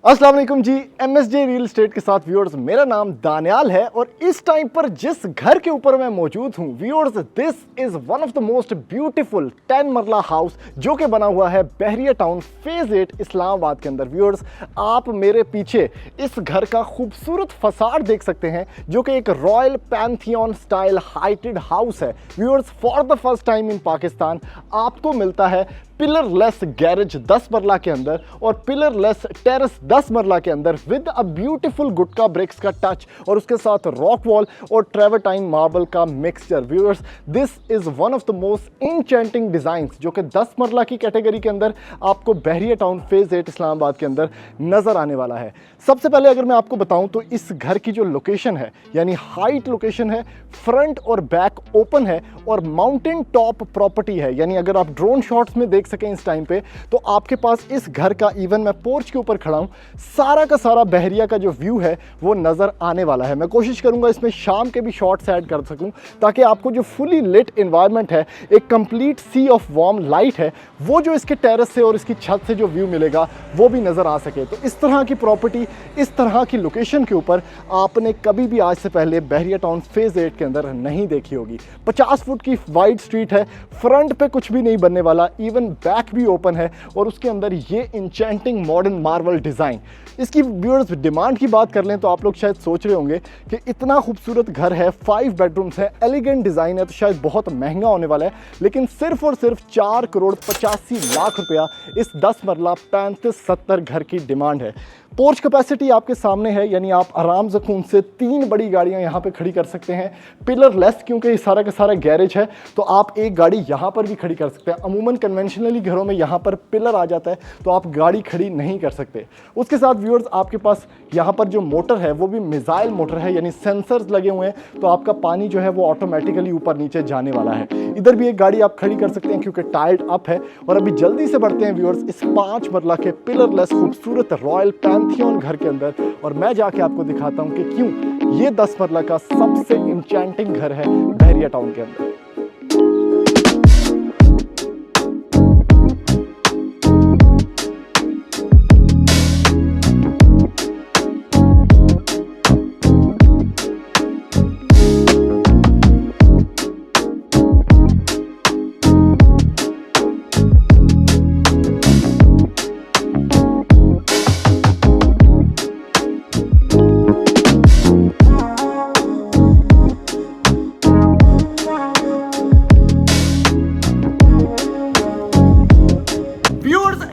अस्सलाम वालेकुम जी। MSJ real estate के साथ व्यूअर्स, मेरा नाम दानियाल है और इस टाइम पर जिस घर के ऊपर मैं मौजूद हूँ viewers, this is one of the most beautiful 10 मरला हाउस जो कि बना हुआ है बहरिया टाउन फेज 8 इस्लामाबाद के अंदर। व्यूअर्स, आप मेरे पीछे इस घर का खूबसूरत फसाड देख सकते हैं जो कि एक royal pantheon style heighted house है। Viewers, for the first time in Pakistan आपको मिलता है पिलर लेस गैरेज 10 मरला के अंदर और पिलर लेस टेरेस 10 मरला के अंदर विद अ ब्यूटीफुल गुटका ब्रिक्स का टच और उसके साथ रॉक वॉल और ट्रेवर्टाइन मार्बल का mixture. Viewers, this is one of the most enchanting designs जो कि 10 मरला की कैटेगरी के अंदर आपको बहरिया टाउन फेज 8 इस्लामाबाद के अंदर नजर आने वाला है। सबसे पहले अगर मैं आपको बताऊं तो इस घर की जो लोकेशन है यानी हाइट लोकेशन है, फ्रंट और बैक ओपन है और माउंटेन टॉप प्रॉपर्टी है। यानी अगर आप ड्रोन शॉट्स में देख सकें इस टाइम पे तो आपके पास इस घर का, इवन मैं पोर्च के ऊपर खड़ा हूं, सारा का सारा बहरिया का जो व्यू है वो नजर आने वाला है। मैं कोशिश करूंगा इसमें शाम के भी शॉट्स ऐड कर सकूं ताकि आपको जो फुली लिट एनवायरनमेंट है, एक complete sea of warm light है, वो जो इसके टेरेस से और इसकी छत से जो व्यू मिलेगा वो भी नजर आ सके। तो इस तरह की प्रॉपर्टी, इस तरह की लोकेशन के ऊपर आपने कभी भी आज से पहले बहरिया टाउन फेज 8 के अंदर नहीं देखी होगी। 50 फुट की वाइड स्ट्रीट है, फ्रंट पे कुछ भी नहीं बनने वाला, इवन बैक भी ओपन है और उसके अंदर ये इंचेंटिंग मॉडर्न मार्बल डिजाइन। इसकी व्यूअर्स डिमांड की बात कर लें तो आप लोग शायद सोच रहे होंगे कि इतना खूबसूरत घर है, 5 बेडरूम्स है, एलिगेंट डिजाइन है, तो शायद बहुत महंगा होने वाला है। लेकिन सिर्फ और सिर्फ 4 करोड़ 85 लाख रुपया इस 10 मरला 35-70 घर की डिमांड है। पोर्च कैपेसिटी आपके सामने है, यानी आप आराम से खून से 3 बड़ी गाड़ियां यहां पे खड़ी कर सकते हैं। पिलर लेस, क्योंकि ये सारा का सारा गैरेज है तो आप एक गाड़ी यहां पर भी खड़ी कर सकते हैं। अमूमन कन्वेंशनली घरों में यहां पर पिलर आ जाता है तो आप गाड़ी खड़ी नहीं कर सकते। उसके साथ व्यूअर्स, आपके पास यहां पर जो मोटर है वो भी मिसाइल मोटर है, यानी सेंसर्स लगे हुए हैं तो आपका पानी जो है वो ऑटोमेटिकली ऊपर नीचे जाने वाला है। इधर भी एक गाड़ी आप खड़ी कर सकते हैं क्योंकि टाइल्ड अप है। और अभी जल्दी से बढ़ते हैं व्यूअर्स इस 5 मरला के पिलर लेस खूबसूरत रॉयल पैंथियन घर के अंदर और मैं जाके आपको दिखाता हूं कि क्यों ये 10 मरला का सबसे इंचेंटिंग घर है बहरिया टाउन के अंदर।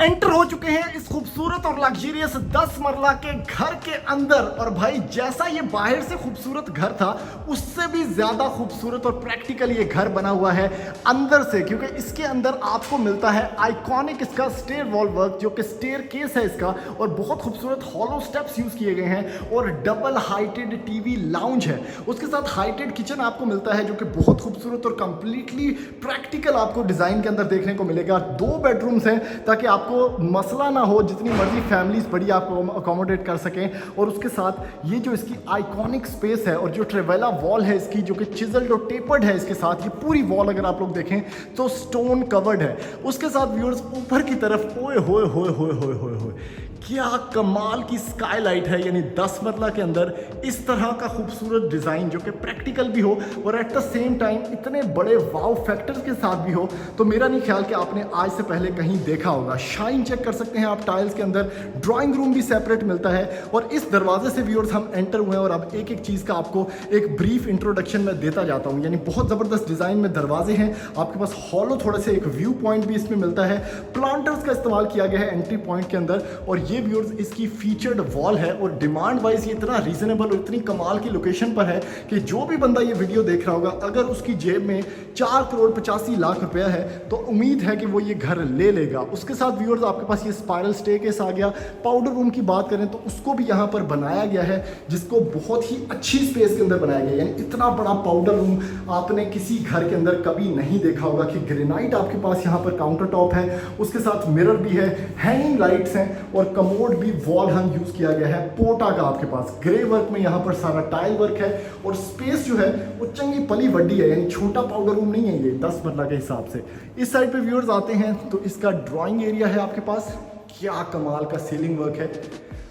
एंटर हो चुके हैं इस खूबसूरत और लग्जरियस 10 मरला के घर के अंदर। और भाई, जैसा ये बाहर से खूबसूरत घर था उससे भी ज्यादा खूबसूरत और प्रैक्टिकल ये घर बना हुआ है अंदर से, क्योंकि इसके अंदर आपको मिलता है आइकॉनिक इसका स्टेयर वॉल वर्क जो कि स्टेयर केस है इसका, और बहुत खूबसूरत हॉलो स्टेप्स यूज किए गए हैं और डबल हाइटेड टीवी लाउंज है। उसके साथ हाइटेड किचन आपको मिलता है जो कि बहुत खूबसूरत और कंप्लीटली प्रैक्टिकल आपको डिजाइन के अंदर देखने को मिलेगा। 2 बेडरूम्स हैं ताकि आपको मसला ना हो, जितनी मर्जी फैमिलीज बड़ी आपको अकोमोडेट कर सकें। और उसके साथ ये जो इसकी आइकॉनिक स्पेस है और जो ट्रेवेला वॉल है इसकी, जो कि चिजल्ड और टेपर्ड है, इसके साथ ये पूरी वॉल अगर आप लोग देखें तो स्टोन कवर्ड है। उसके साथ व्यूअर्स ऊपर की तरफ ओए होए होए होए होए होए होए क्या कमाल की स्काईलाइट है। यानी 10 मरला के अंदर इस तरह का खूबसूरत डिजाइन जो कि प्रैक्टिकल भी हो और एट द सेम टाइम इतने बड़े वाव फैक्टर्स के साथ भी हो, तो मेरा नहीं ख्याल कि आपने आज से पहले कहीं देखा होगा। शाइन चेक कर सकते हैं आप टाइल्स के अंदर, ड्राइंग रूम भी सेपरेट मिलता है। और इस दरवाजे से व्यूअर्स हम एंटर हुए हैं और अब एक एक चीज़ का आपको एक ब्रीफ इंट्रोडक्शन में देता जाता हूँ। यानी बहुत ज़बरदस्त डिज़ाइन में दरवाजे हैं, आपके पास हॉलो थोड़ा सा एक व्यू पॉइंट भी इसमें मिलता है। प्लांटर्स का इस्तेमाल किया गया है एंट्री पॉइंट के अंदर। और ये व्यूअर्स इसकी फीचर्ड वॉल है और डिमांड वाइज ये इतना रीजनेबल और इतनी कमाल की लोकेशन पर है कि जो भी बंदा ये वीडियो देख रहा होगा, अगर उसकी जेब में 4 करोड़ 85 लाख रुपया है तो उम्मीद है कि वो ये घर ले लेगा। उसके साथ व्यूअर्स आपके पास ये स्पाइरल स्टेयरकेस आ गया। पाउडर रूम की बात करें तो उसको भी यहाँ पर बनाया गया है, जिसको बहुत ही अच्छी स्पेस के अंदर बनाया गया है। यानी इतना बड़ा पाउडर रूम आपने किसी घर के अंदर कभी नहीं देखा होगा कि ग्रेनाइट आपके पास यहाँ पर काउंटर टॉप है, उसके साथ मिरर भी है, हैंगिंग लाइट्स हैं और कमोड भी वॉल हंग यूज किया गया है पोटा का। आपके पास ग्रे वर्क में यहाँ पर सारा टाइल वर्क है और स्पेस जो है वो चंगी पली वड्डी है, यानी छोटा पाउडर रूम नहीं है ये 10 मरला के हिसाब से। इस साइड पे व्यूअर्स आते हैं तो इसका ड्राइंग एरिया है आपके पास, क्या कमाल का सीलिंग वर्क है।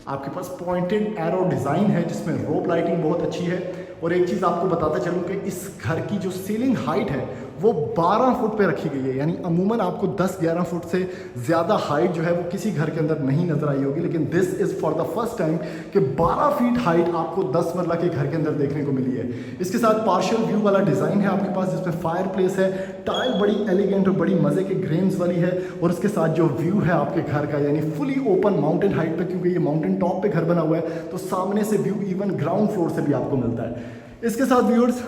आपके पास पॉइंटेड एरो डिज़ाइन है जिसमें रोप लाइटिंग बहुत अच्छी है। और एक चीज़ आपको बताता चलूँ कि इस घर की जो सीलिंग हाइट है वो 12 फुट पे रखी गई है, यानी अमूमन आपको 10-11 फुट से ज़्यादा हाइट जो है वो किसी घर के अंदर नहीं नज़र आई होगी, लेकिन this is for the first time कि 12 फीट हाइट आपको 10 मरला के घर के अंदर देखने को मिली है। इसके साथ पार्शियल व्यू वाला डिज़ाइन है आपके पास, जिसमें फायर प्लेस है, टाइल बड़ी एलिगेंट और बड़ी मज़े के ग्रेन्स वाली है। और उसके साथ जो व्यू है आपके घर का, यानी फुली ओपन माउंटेन हाइट पे, क्योंकि ये माउंटेन टॉप पे घर बना हुआ है तो सामने से व्यू इवन ग्राउंड फ्लोर से भी आपको मिलता है। इसके साथ व्यूअर्स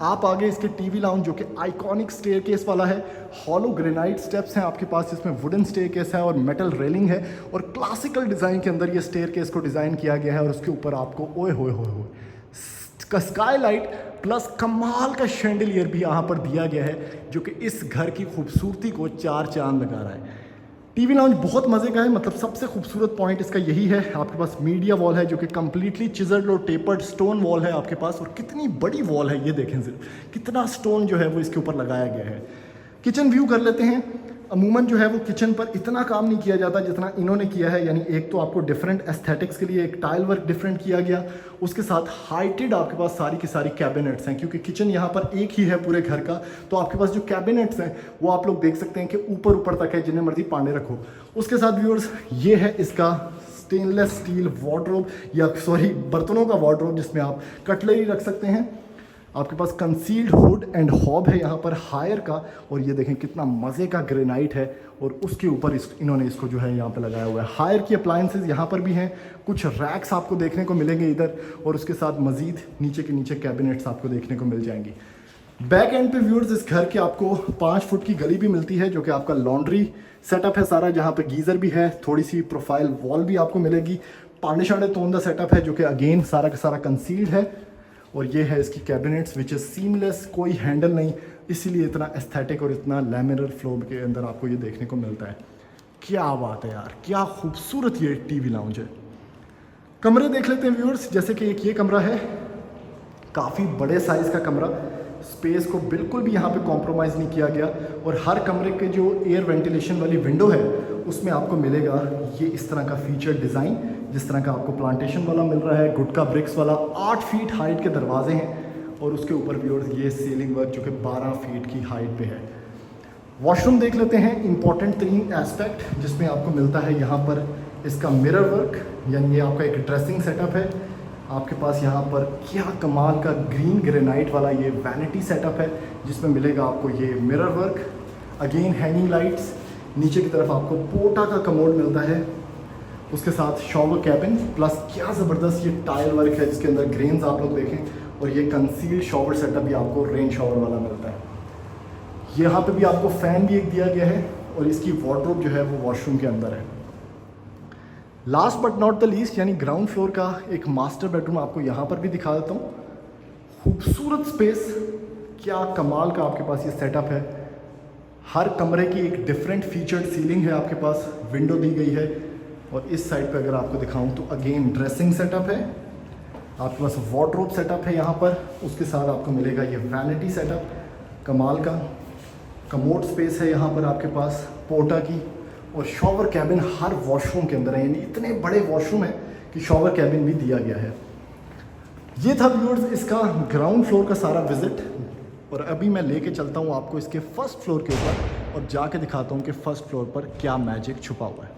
आप आगे इसके टीवी लाउंज जो कि आइकॉनिक स्टेयरकेस वाला है, हॉलो ग्रेनाइट स्टेप्स हैं आपके पास, जिसमें वुडन स्टेयरकेस है और मेटल रेलिंग है, और क्लासिकल डिज़ाइन के अंदर ये स्टेयरकेस को डिज़ाइन किया गया है। और उसके ऊपर आपको ओए होए होए स्काई लाइट प्लस कमाल का शैंडलियर भी यहाँ पर दिया गया है, जो कि इस घर की खूबसूरती को 4 चांद लगा रहा है। टीवी लाउंज बहुत मज़े का है, मतलब सबसे खूबसूरत पॉइंट इसका यही है। आपके पास मीडिया वॉल है जो कि कम्प्लीटली चिजल्ड और टेपर्ड स्टोन वॉल है आपके पास, और कितनी बड़ी वॉल है ये देखें सिर्फ, कितना स्टोन जो है वो इसके ऊपर लगाया गया है। किचन व्यू कर लेते हैं। अमूमन जो है वो किचन पर इतना काम नहीं किया जाता जितना इन्होंने किया है, यानी एक तो आपको डिफरेंट एस्थेटिक्स के लिए एक टाइल वर्क डिफरेंट किया गया, उसके साथ हाइटेड आपके पास सारी की सारी कैबिनेट्स हैं, क्योंकि किचन यहाँ पर एक ही है पूरे घर का, तो आपके पास जो कैबिनेट्स हैं वो आप लोग देख सकते हैं कि ऊपर ऊपर तक है, जिन्हें मर्जी पाने रखो। उसके साथ व्यूअर्स ये है इसका स्टेनलेस स्टील वार्डरोब, या सॉरी बर्तनों का वार्डरोब, जिसमें आप कटलरी रख सकते हैं। आपके पास कंसील्ड हुड एंड हॉब है यहाँ पर हायर का, और ये देखें कितना मज़े का ग्रेनाइट है, और उसके ऊपर इन्होंने इसको जो है यहाँ पे लगाया हुआ है। हायर की अप्लायंसेस यहाँ पर भी हैं, कुछ रैक्स आपको देखने को मिलेंगे इधर, और उसके साथ मज़ीद नीचे के नीचे कैबिनेट्स आपको देखने को मिल जाएंगी। बैक एंड पे व्यूअर्स इस घर के आपको 5 फुट की गली भी मिलती है, जो कि आपका लॉन्ड्री सेटअप है सारा, जहाँ पे गीज़र भी है, थोड़ी सी प्रोफाइल वॉल भी आपको मिलेगी, पांडे शांडे तोंदा सेटअप है जो कि अगेन सारा का सारा कंसील्ड है। और ये है इसकी कैबिनेट्स विच इज़ सीमलेस, कोई हैंडल नहीं, इसीलिए इतना एस्थेटिक और इतना लैमिनर फ्लो के अंदर आपको ये देखने को मिलता है। क्या बात है यार, क्या खूबसूरत ये टीवी लाउंज है। कमरे देख लेते हैं व्यूअर्स, जैसे कि एक ये कमरा है, काफ़ी बड़े साइज़ का कमरा, स्पेस को बिल्कुल भी यहाँ पे कॉम्प्रोमाइज़ नहीं किया गया, और हर कमरे के जो एयर वेंटिलेशन वाली विंडो है उसमें आपको मिलेगा ये इस तरह का फीचर डिज़ाइन, जिस तरह का आपको प्लांटेशन वाला मिल रहा है, गुटका ब्रिक्स वाला। 8 फीट हाइट के दरवाजे हैं, और उसके ऊपर व्यूअर्स ये सीलिंग वर्क जो कि 12 फीट की हाइट पे है। वॉशरूम देख लेते हैं, इंपॉर्टेंट 3 एस्पेक्ट जिसमें आपको मिलता है यहाँ पर इसका मिरर वर्क, यानी ये आपका एक ड्रेसिंग सेटअप है। आपके पास यहाँ पर क्या कमाल का ग्रीन ग्रेनाइट वाला ये वैनिटी सेटअप है, जिसमें मिलेगा आपको ये mirror work, again hanging lights, नीचे की तरफ आपको पोटा का कमोड मिलता है, उसके साथ शॉवर कैबिन, प्लस क्या ज़बरदस्त ये टाइल वर्क है जिसके अंदर ग्रेन्स आप लोग देखें, और ये कंसील्ड शॉवर सेटअप भी आपको रेन शॉवर वाला मिलता है। यहाँ पे भी आपको फ़ैन भी एक दिया गया है, और इसकी वार्डरोब जो है वो वॉशरूम के अंदर है। Last but not the least, यानी ग्राउंड फ्लोर का एक मास्टर बेडरूम आपको यहाँ पर भी दिखा देता हूँ। खूबसूरत स्पेस, क्या कमाल का आपके पास ये सेटअप है। हर कमरे की एक डिफरेंट फीचर्ड सीलिंग है आपके पास, विंडो दी गई है, और इस साइड पे अगर आपको दिखाऊं तो अगेन ड्रेसिंग सेटअप है, आपके पास वार्डरोब सेटअप है यहाँ पर, उसके साथ आपको मिलेगा ये वैनिटी सेटअप, कमाल का कमोड स्पेस है यहाँ पर आपके पास पोटा की, और शॉवर कैबिन हर वॉशरूम के अंदर है, यानी इतने बड़े वॉशरूम है कि शॉवर कैबिन भी दिया गया है। ये था व्यूअर्स इसका ग्राउंड फ्लोर का सारा विजिट, और अभी मैं लेके चलता हूँ आपको इसके फर्स्ट फ्लोर के ऊपर, और जाके दिखाता हूँ कि फर्स्ट फ्लोर पर क्या मैजिक छुपा हुआ है।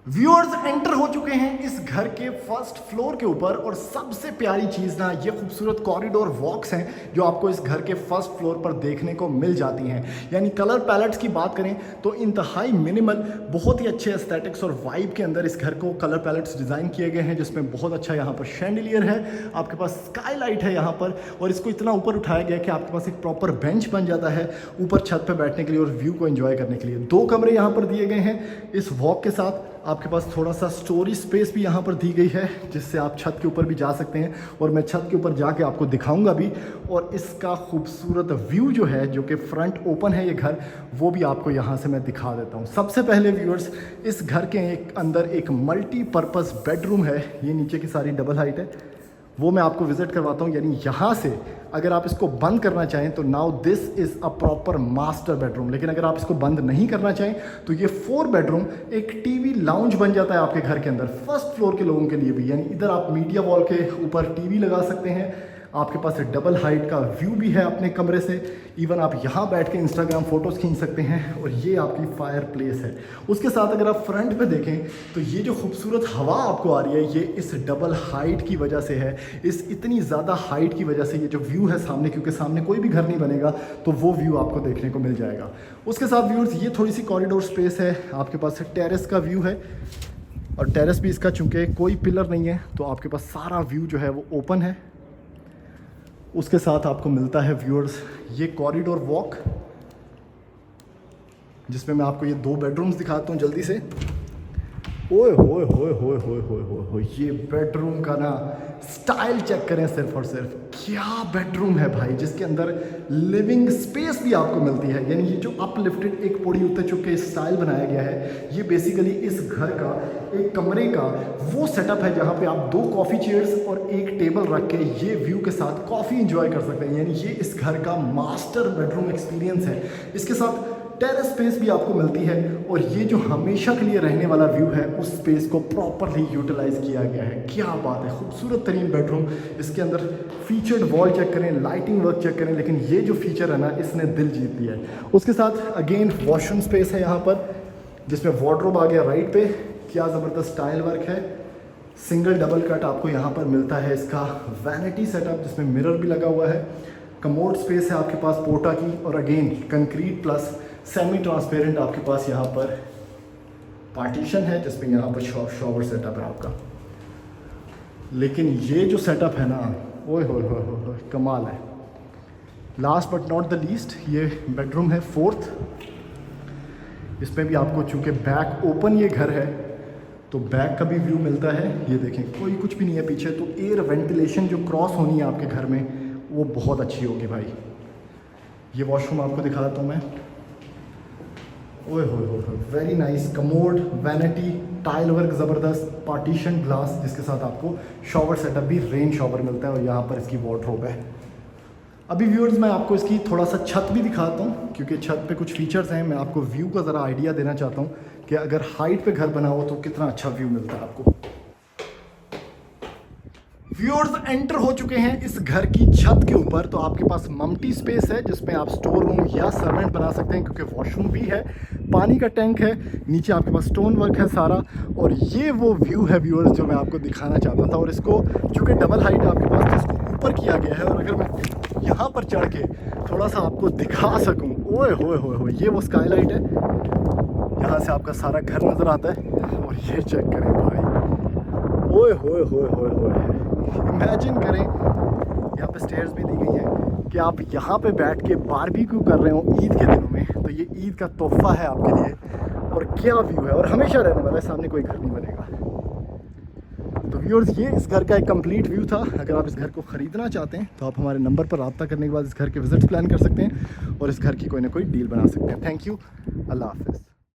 व्यूअर्स एंटर हो चुके हैं इस घर के फर्स्ट फ्लोर के ऊपर, और सबसे प्यारी चीज़ ना ये खूबसूरत कॉरिडोर वॉक्स हैं जो आपको इस घर के फर्स्ट फ्लोर पर देखने को मिल जाती हैं। यानी कलर पैलेट्स की बात करें तो इंतहाई मिनिमल, बहुत ही अच्छे एस्थेटिक्स और वाइब के अंदर इस घर को कलर पैलेट्स डिज़ाइन किए गए हैं, जिसमें बहुत अच्छा यहाँ पर शैंडलियर है, आपके पास स्काई लाइट है यहाँ पर, और इसको इतना ऊपर उठाया गया कि आपके पास एक प्रॉपर बेंच बन जाता है ऊपर छत पर बैठने के लिए और व्यू को एंजॉय करने के लिए। 2 कमरे यहाँ पर दिए गए हैं। इस वॉक के साथ आपके पास थोड़ा सा स्टोरेज स्पेस भी यहाँ पर दी गई है, जिससे आप छत के ऊपर भी जा सकते हैं, और मैं छत के ऊपर जाके आपको दिखाऊंगा भी। और इसका खूबसूरत व्यू जो है, जो कि फ्रंट ओपन है ये घर, वो भी आपको यहाँ से मैं दिखा देता हूँ। सबसे पहले व्यूअर्स इस घर के अंदर एक मल्टीपर्पज़ बेडरूम है, ये नीचे की सारी डबल हाइट है, वो मैं आपको विजिट करवाता हूँ। यानी यहाँ से अगर आप इसको बंद करना चाहें तो now this is a proper master bedroom. लेकिन अगर आप इसको बंद नहीं करना चाहें तो ये 4 बेडरूम एक टीवी लाउंज बन जाता है आपके घर के अंदर, फर्स्ट फ्लोर के लोगों के लिए भी। यानी इधर आप मीडिया वॉल के ऊपर टीवी लगा सकते हैं, आपके पास एक डबल हाइट का व्यू भी है अपने कमरे से। इवन आप यहाँ बैठ के इंस्टाग्राम फ़ोटोज़ खींच सकते हैं और ये आपकी फायर प्लेस है। उसके साथ अगर आप फ्रंट पे देखें तो ये जो खूबसूरत हवा आपको आ रही है ये इस डबल हाइट की वजह से है। इस इतनी ज़्यादा हाइट की वजह से ये जो व्यू है सामने, क्योंकि सामने कोई भी घर नहीं बनेगा तो वो व्यू आपको देखने को मिल जाएगा। उसके साथ व्यूअर्स ये थोड़ी सी कॉरिडोर स्पेस है, आपके पास टेरेस का व्यू है। और टेरेस भी इसका चूँकि कोई पिलर नहीं है तो आपके पास सारा व्यू जो है वो ओपन है। उसके साथ आपको मिलता है व्यूअर्स ये कॉरिडोर वॉक, जिसमें मैं आपको ये 2 बेडरूम्स दिखाता हूँ जल्दी से। ओए होए होए होए होए होए होए होए, ये बेडरूम का ना स्टाइल चेक करें सिर्फ और सिर्फ। क्या बेडरूम है भाई, जिसके अंदर लिविंग स्पेस भी आपको मिलती है। यानी ये जो अपलिफ्टेड एक पौड़ी उतर चुके स्टाइल बनाया गया है, ये बेसिकली इस घर का एक कमरे का वो सेटअप है जहाँ पे आप 2 कॉफ़ी चेयर्स और एक टेबल रख के ये व्यू के साथ कॉफ़ी इंजॉय कर सकते हैं। यानी ये इस घर का मास्टर बेडरूम एक्सपीरियंस है। इसके साथ टेरेस स्पेस भी आपको मिलती है और ये जो हमेशा के लिए रहने वाला व्यू है उस स्पेस को प्रॉपरली यूटिलाइज किया गया है। क्या बात है, खूबसूरत तरीन बेडरूम। इसके अंदर फीचर्ड वॉल चेक करें, लाइटिंग वर्क चेक करें, लेकिन ये जो फीचर है ना इसने दिल जीत लिया है। उसके साथ अगेन वॉशरूम स्पेस है यहाँ पर, जिसमें वार्डरोब आ गया राइट पे। क्या ज़बरदस्त टाइल वर्क है, सिंगल डबल कट आपको यहाँ पर मिलता है। इसका वैनिटी सेटअप जिसमें मिरर भी लगा हुआ है, कमोड स्पेस है आपके पास पोटा की, और again concrete plus semi transparent आपके पास यहाँ पर पार्टीशन है, जिसमें यहाँ पर शॉवर सेटअप है आपका। लेकिन ये जो सेटअप है ना, ओए होए कमाल है। Last but not the least ये बेडरूम है 4th। इसमें भी आपको चूँकि बैक ओपन ये घर है तो बैक का भी व्यू मिलता है। ये देखें कोई कुछ भी नहीं है पीछे, तो एयर वेंटिलेशन जो क्रॉस होनी है आपके घर में वो बहुत अच्छी होगी भाई। ये वॉशरूम आपको दिखा देता हूँ मैं। ओए हो very nice, commode, vanity, tile work ज़बरदस्त, पार्टीशन ग्लास, जिसके साथ आपको शॉवर सेटअप भी रेन शॉवर मिलता है और यहाँ पर इसकी वार्डरोब है। अभी व्यूअर्स मैं आपको इसकी थोड़ा सा छत भी दिखाता हूँ, क्योंकि छत पे कुछ फीचर्स हैं। मैं आपको व्यू का ज़रा आइडिया देना चाहता हूँ कि अगर हाइट पे घर बना हो तो कितना अच्छा व्यू मिलता है आपको। व्यूअर्स एंटर हो चुके हैं इस घर की छत के ऊपर। तो आपके पास मम्टी स्पेस है जिसमें आप स्टोर रूम या सर्वेंट बना सकते हैं, क्योंकि वॉशरूम भी है, पानी का टैंक है, नीचे आपके पास स्टोन वर्क है सारा। और ये वो व्यू है व्यूअर्स जो मैं आपको दिखाना चाहता था। और इसको चूँकि डबल हाइट आपके पास तो इसको ऊपर किया गया है। और अगर मैं यहाँ पर चढ़ के थोड़ा सा आपको दिखा सकूँ, ओए होए ये वो स्काईलाइट है, यहाँ से आपका सारा घर नज़र आता है। और ये चेक करें भाई, ओए होए इमेजिन करें, यहाँ पे स्टेयर्स भी दी गई हैं कि आप यहाँ पे बैठ के बारबेक्यू कर रहे हो ईद के दिनों में, तो ये ईद का तोहफा है आपके लिए। और क्या व्यू है, और हमेशा रहने वाला है, सामने कोई घर नहीं बनेगा। तो व्यूअर्स ये इस घर का एक कंप्लीट व्यू था। अगर आप इस घर को ख़रीदना चाहते हैं तो आप हमारे नंबर पर रब्ता करने के बाद इस घर के विजिट्स प्लान कर सकते हैं और इस घर की कोई ना कोई डील बना सकते हैं। थैंक यू, अल्लाह हाफ़िज़।